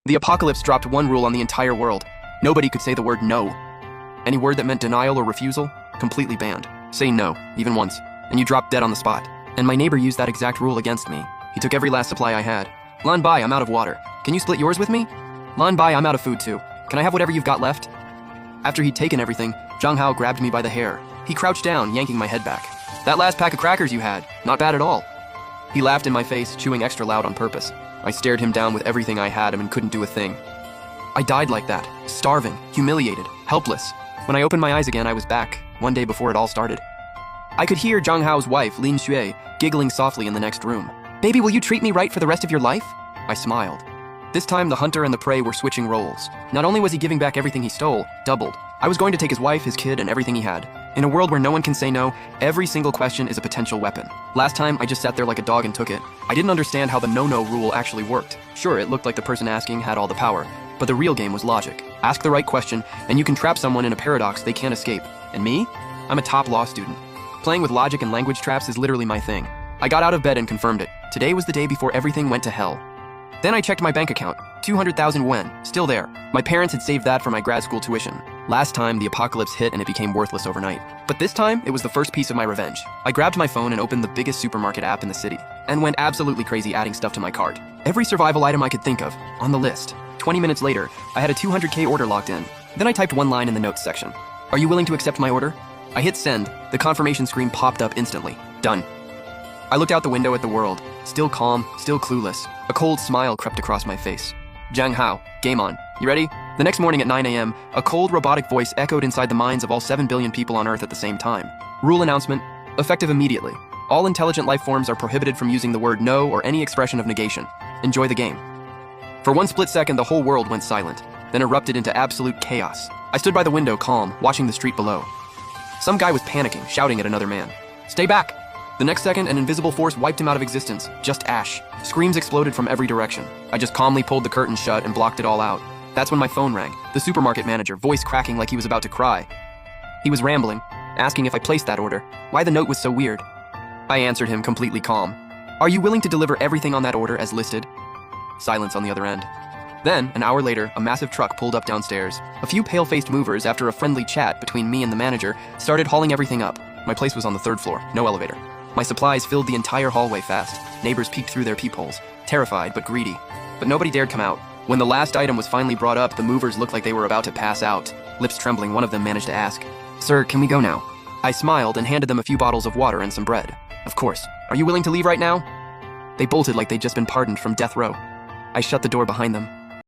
The apocalypse dropped one rule on the entire world. Nobody could say the word no. Any word that meant denial or refusal, completely banned. Say no, even once, and you drop dead on the spot. And my neighbor used that exact rule against me. He took every last supply I had. Lan Bai, I'm out of water. Can you split yours with me? Lan Bai, I'm out of food too. Can I have whatever you've got left? After he'd taken everything, Zhang Hao grabbed me by the hair. He crouched down, yanking my head back. That last pack of crackers you had, not bad at all. He laughed in my face, chewing extra loud on purpose. I stared him down with everything I had and couldn't do a thing. I died like that, starving, humiliated, helpless. When I opened my eyes again, I was back, one day before it all started. I could hear Zhang Hao's wife, Lin Xue, giggling softly in the next room. Baby, will you treat me right for the rest of your life? I smiled. This time, the hunter and the prey were switching roles. Not only was he giving back everything he stole, doubled. I was going to take his wife, his kid, and everything he had. In a world where no one can say no, every single question is a potential weapon. Last time, I just sat there like a dog and took it. I didn't understand how the no-no rule actually worked. Sure, it looked like the person asking had all the power, but the real game was logic. Ask the right question, and you can trap someone in a paradox they can't escape. And me? I'm a top law student. Playing with logic and language traps is literally my thing. I got out of bed and confirmed it. Today was the day before everything went to hell. Then I checked my bank account. 200,000 yuan, still there. My parents had saved that for my grad school tuition. Last time, the apocalypse hit and it became worthless overnight. But this time, it was the first piece of my revenge. I grabbed my phone and opened the biggest supermarket app in the city, and went absolutely crazy adding stuff to my cart. Every survival item I could think of, on the list. 20 minutes later, I had a 200K order locked in. Then I typed one line in the notes section. Are you willing to accept my order? I hit send. The confirmation screen popped up instantly. Done. I looked out the window at the world, still calm, still clueless. A cold smile crept across my face. Zhang Hao, game on. You ready? The next morning at 9 a.m., a cold robotic voice echoed inside the minds of all 7 billion people on Earth at the same time. Rule announcement, effective immediately. All intelligent life forms are prohibited from using the word no or any expression of negation. Enjoy the game. For one split second, the whole world went silent, then erupted into absolute chaos. I stood by the window, calm, watching the street below. Some guy was panicking, shouting at another man. Stay back! The next second, an invisible force wiped him out of existence, just ash. Screams exploded from every direction. I just calmly pulled the curtain shut and blocked it all out. That's when my phone rang, the supermarket manager, voice cracking like he was about to cry. He was rambling, asking if I placed that order, why the note was so weird. I answered him completely calm. Are you willing to deliver everything on that order as listed? Silence on the other end. Then, an hour later, a massive truck pulled up downstairs. A few pale-faced movers, after a friendly chat between me and the manager, started hauling everything up. My place was on the 3rd floor, no elevator. My supplies filled the entire hallway fast. Neighbors peeked through their peepholes, terrified but greedy. But nobody dared come out. When the last item was finally brought up, the movers looked like they were about to pass out. Lips trembling, one of them managed to ask, "Sir, can we go now?" I smiled and handed them a few bottles of water and some bread. Of course. Are you willing to leave right now? They bolted like they'd just been pardoned from death row. I shut the door behind them.